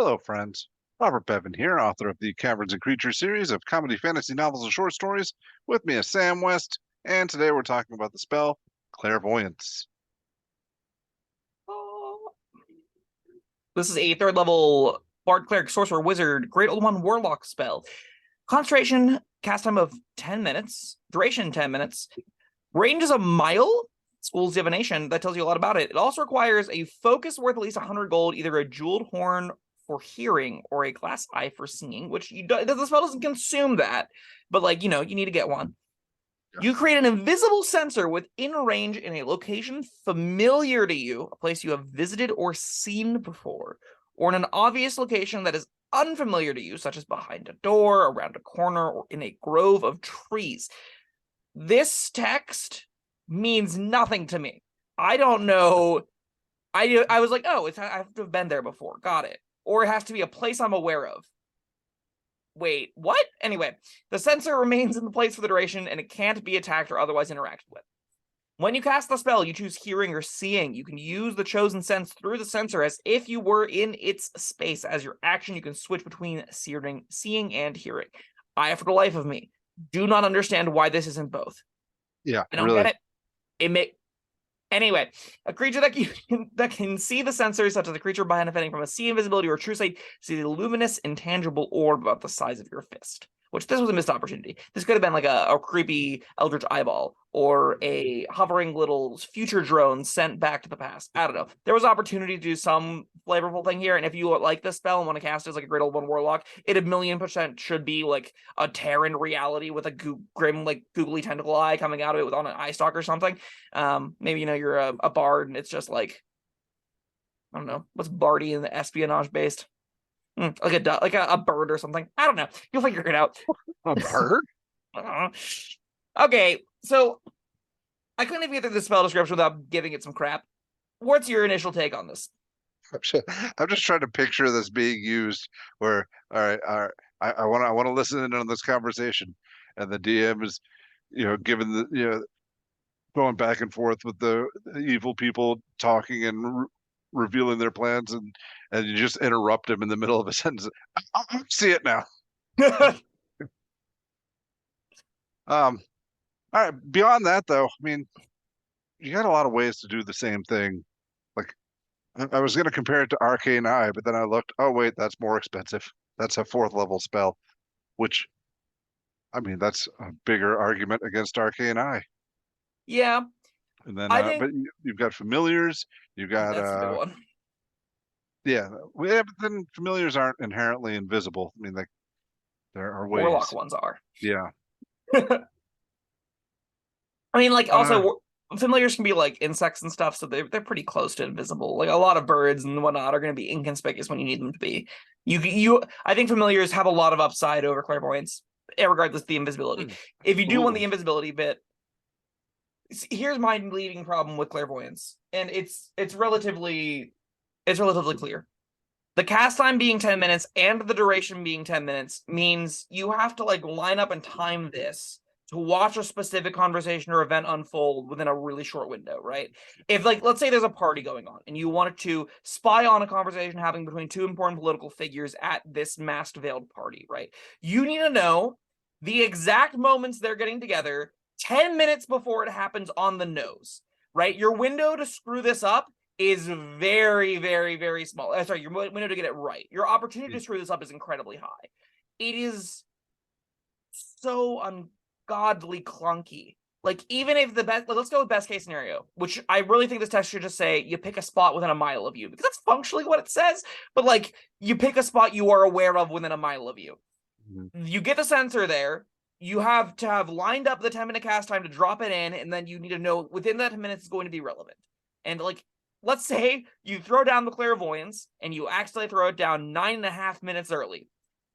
Hello, friends. Robert Bevan here, author of the Caverns and Creatures series of comedy, fantasy novels, and short stories. With me is Sam West, and today we're talking about the spell Clairvoyance. This is a third level Bard, Cleric, Sorcerer, Wizard, Great Old One Warlock spell. Concentration, cast time of 10 minutes, duration 10 minutes, range is a mile, School's Divination, that tells you a lot about it. It also requires a focus worth at least 100 gold, either a jeweled horn for hearing or a glass eye for seeing, which the spell doesn't consume that, but you need to get one. You create an invisible sensor within range in a location familiar to you, a place you have visited or seen before, or in an obvious location that is unfamiliar to you, such as behind a door, around a corner, or in a grove of trees. This text means nothing to me. I don't know. I was like, oh, I have to have been there before. Got it. Or it has to be a place I'm aware of. Wait, what? Anyway, the sensor remains in the place for the duration, and it can't be attacked or otherwise interacted with. When you cast the spell, you choose hearing or seeing. You can use the chosen sense through the sensor as if you were in its space. As your action, you can switch between seeing and hearing. I, for the life of me, do not understand why this isn't both. Yeah, I don't really. get it. Anyway, a creature that can see the sensors, such as a creature benefiting from a sea invisibility or true sight, sees a luminous, intangible orb about the size of your fist. Which this was a missed opportunity. This could have been like a creepy eldritch eyeball or a hovering little future drone sent back to the past. I don't know. There was opportunity to do some flavorful thing here, and if you like this spell and want to cast it as like a Great Old One Warlock, it 1,000,000% should be like a Terran reality with a grim, like googly tentacle eye coming out of it on an eye stalk or something. Maybe you're a bard and it's just like, I don't know, what's bardy and espionage based? Like a bird or something. I don't know. You'll figure it out. A bird? Okay, so I couldn't even get through the spell description without giving it some crap. What's your initial take on this? I'm just trying to picture this being used where, all right, I want to listen in on this conversation, and the DM is, given the, going back and forth with the evil people talking and revealing their plans, and you just interrupt him in the middle of a sentence. I see it now. All right. Beyond that, though, I mean, you got a lot of ways to do the same thing. Like, I was going to compare it to Arcane Eye, but then I looked. Oh wait, that's more expensive. That's a 4th level spell, which, I mean, that's a bigger argument against Arcane Eye. Yeah, And then, I think but you've got familiars. You've got that's the big one. yeah, but then familiars aren't inherently invisible. I mean, like, there are Warlock ways. ones are. Yeah. I mean, like, Uh, also, familiars can be like insects and stuff, so they're pretty close to invisible. Like, a lot of birds and whatnot are going to be inconspicuous when you need them to be. I think familiars have a lot of upside over clairvoyance, regardless of the invisibility. If you do want the invisibility bit, here's my leading problem with clairvoyance, and it's relatively clear. The cast time being 10 minutes and the duration being 10 minutes means you have to like line up and time this to watch a specific conversation or event unfold within a really short window, right? If, like, let's say there's a party going on and you wanted to spy on a conversation happening between two important political figures at this masked veiled party, right? You need to know the exact moments they're getting together 10 minutes before it happens on the nose, right? Your window to screw this up is very, very, very small. Sorry, your window to get it right. Your opportunity to screw this up is incredibly high. It is so ungodly clunky. Like, even if the best, let's go with best case scenario, which I really think this text should just say you pick a spot within a mile of you, because that's functionally what it says. But like, you pick a spot you are aware of within a mile of you. You get the sensor there. You have to have lined up the 10-minute cast time to drop it in, and then you need to know within that 10 minutes is going to be relevant. And like, let's say you throw down the clairvoyance and you accidentally throw it down 9.5 minutes early.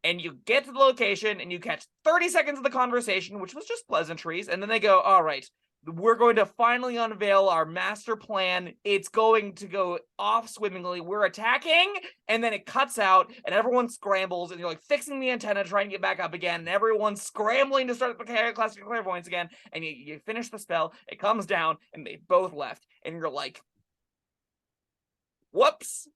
And you get to the location and you catch 30 seconds of the conversation, which was just pleasantries. And then they go, all right, we're going to finally unveil our master plan. It's going to go off swimmingly. We're attacking. And then it cuts out and everyone scrambles and you're like fixing the antenna, trying to get back up again. And everyone's scrambling to start the classic clairvoyance again. And you finish the spell. It comes down and they both left. And you're like, whoops.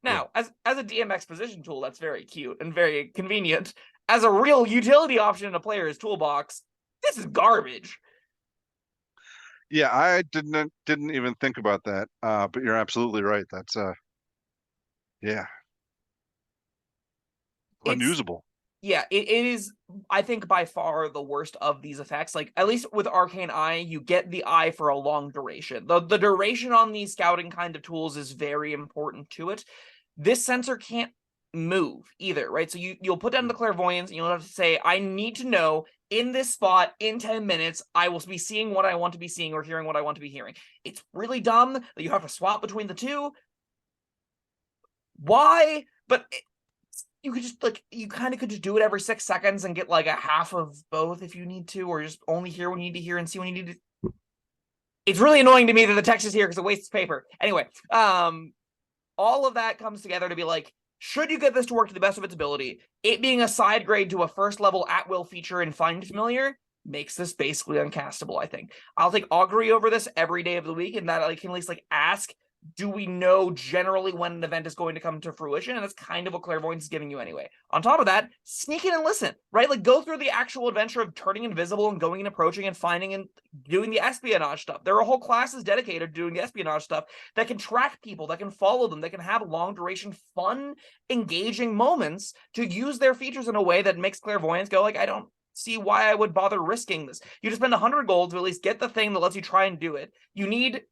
Now, as a DM exposition tool, that's very cute and very convenient. As a real utility option in a player's toolbox, this is garbage. Yeah, I didn't even think about that. But you're absolutely right. That's yeah, It's unusable. yeah, it is, I think, by far the worst of these effects. Like, at least with Arcane Eye, you get the eye for a long duration. The duration on these scouting kind of tools is very important to it. This sensor can't move either, right? So you'll put down the clairvoyance and you'll have to say, I need to know in this spot in 10 minutes, I will be seeing what I want to be seeing or hearing what I want to be hearing. It's really dumb that you have to swap between the two. Why? But you could just you kind of could just do it every 6 seconds and get like a half of both if you need to, or just only hear what you need to hear and see when you need to. It's really annoying to me that the text is here because it wastes paper. Anyway, all of that comes together to be like, should you get this to work to the best of its ability? It being a side grade to a first level at will feature in Find Familiar makes this basically uncastable, I think. I'll take augury over this every day of the week, and that I can at least ask, do we know generally when an event is going to come to fruition? And that's kind of what clairvoyance is giving you anyway. On top of that, sneak in and listen, right? Like, go through the actual adventure of turning invisible and going and approaching and finding and doing the espionage stuff. There are whole classes dedicated to doing the espionage stuff that can track people, that can follow them, that can have long duration, fun, engaging moments to use their features in a way that makes clairvoyance go like, I don't see why I would bother risking this. You just spend 100 gold to at least get the thing that lets you try and do it. You need,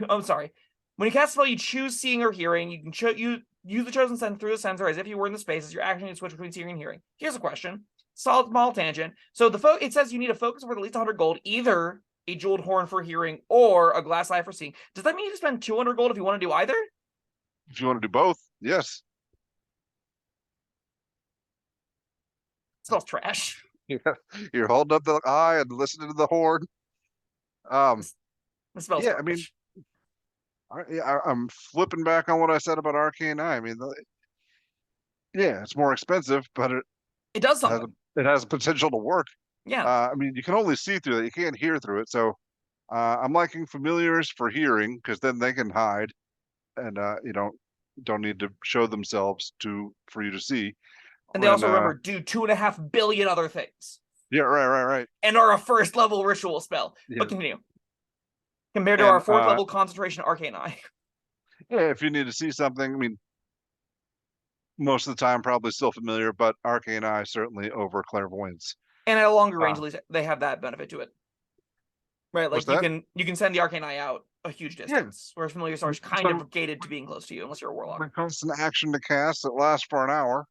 I'm sorry. When you cast a spell, you choose seeing or hearing. You can use the chosen sense through the sensor as if you were in the spaces. Your action, you switch between seeing and hearing. Here's a question. Solid small tangent. So it says you need a focus worth at least 100 gold, either a jeweled horn for hearing or a glass eye for seeing. Does that mean you spend 200 gold if you want to do either? If you want to do both, yes. It smells trash. Yeah. You're holding up the eye and listening to the horn. It smells Yeah, I mean, garbage. I'm flipping back on what I said about Arcane Eye. I mean, yeah, it's more expensive, but It does has something. it has potential to work. Yeah. I mean, you can only see through that. You can't hear through it. So I'm liking familiars for hearing because then they can hide and you don't need to show themselves for you to see. And they When also, remember, do 2.5 billion other things yeah, right. and are a first level ritual spell. Yeah, But continue. Compared to our and fourth level concentration arcane eye. yeah, if you need to see something, I mean, most of the time probably still familiar, but Arcane Eye certainly over Clairvoyance. And at a longer range, Uh, at least they have that benefit to it. Right? what's Like, you that? can send the arcane eye out a huge Yeah. distance, whereas familiars are kind So of gated to being close to you unless you're a warlock. it costs an action to cast. It lasts for an hour.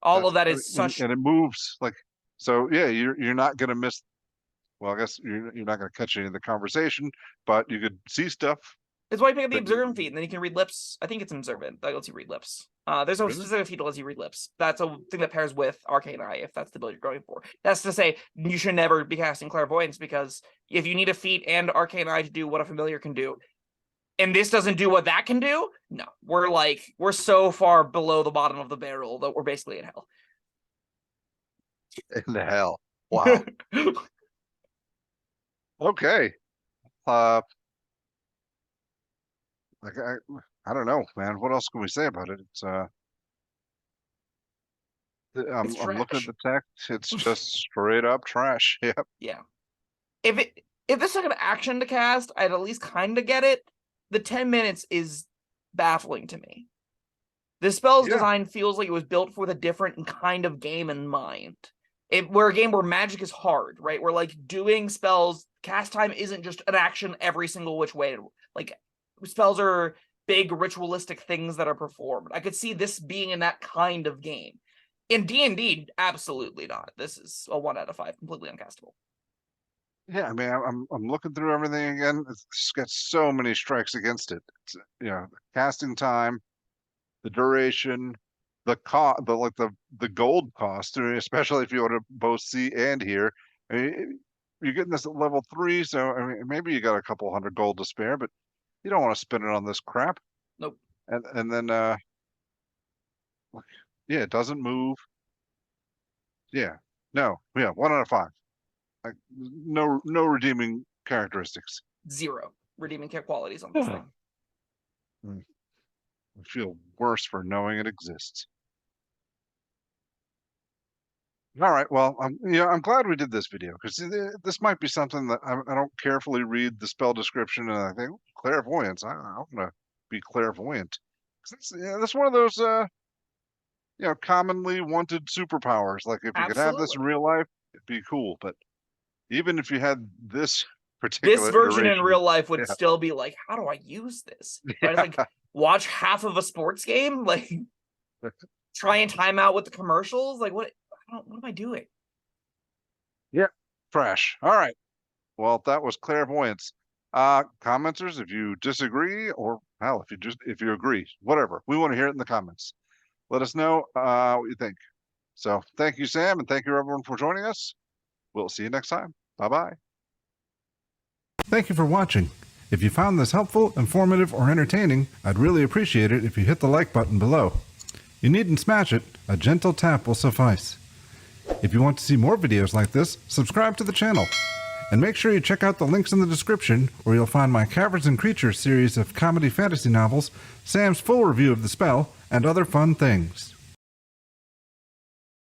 All That's of that is such. and it moves like so. Yeah, you're not gonna miss. Well, I guess you're not gonna catch any of the conversation, but you could see stuff. It's why you pick up the That observant feat, and then you can read lips. I think it's an observant that lets you read lips. There's a really? specific feat that lets you read lips. That's a thing that pairs with Arcane Eye, if that's the ability you're going for. That's to say, you should never be casting Clairvoyance, because if you need a feat and Arcane Eye to do what a familiar can do, and this doesn't do what that can do, no. We're so far below the bottom of the barrel that we're basically in hell. In the hell. Wow. Okay. Uh, like I don't know, man. What else can we say about it? It's It's I'm looking at trash. the text. It's just straight up trash. Yeah. Yeah. If this took an action to cast, I'd at least kind of get it. The 10 minutes is baffling to me. The spell's Yeah. design feels like it was built for the different kind of game in mind. We're a game where magic is hard, right? Where doing spells, cast time isn't just an action every single which way. Like, spells are big ritualistic things that are performed. I could see this being in that kind of game. In D&D, absolutely not. This is a 1 out of 5, completely uncastable. Yeah, I mean, I'm looking through everything again. It's got so many strikes against it. It's, the casting time, the duration, the gold cost, especially if you want to both see and hear. I mean, you're getting this at level 3, so I mean, maybe you got a couple hundred gold to spare, but you don't want to spend it on this crap. Nope. And then yeah, it doesn't move. Yeah, no, yeah, 1 out of 5. Like no redeeming characteristics. 0 redeeming qualities on this thing. I feel worse for knowing it exists. All right. Well, I'm glad we did this video because this might be something that I don't carefully read the spell description and I think clairvoyance. I want to be clairvoyant. 'Cause that's one of those commonly wanted superpowers. Like if you could have this in Absolutely. real life, it'd be cool. But even if you had this This particular version in iteration, real life would yeah, still be like, how do I use this? Do I just like yeah, watch half of a sports game? Like try and time out with the commercials? Like what am I doing? yeah, trash. All right. Well, that was clairvoyance. Commenters, if you disagree, or hell, if you agree, whatever, we want to hear it in the comments. Let us know what you think. So thank you, Sam, and thank you everyone for joining us. We'll see you next time. Bye bye. Thank you for watching. If you found this helpful, informative, or entertaining, I'd really appreciate it if you hit the like button below. You needn't smash it, a gentle tap will suffice. If you want to see more videos like this, subscribe to the channel. And make sure you check out the links in the description where you'll find my Caverns Creatures series of comedy fantasy novels, Sam's full review of the spell, and other fun things.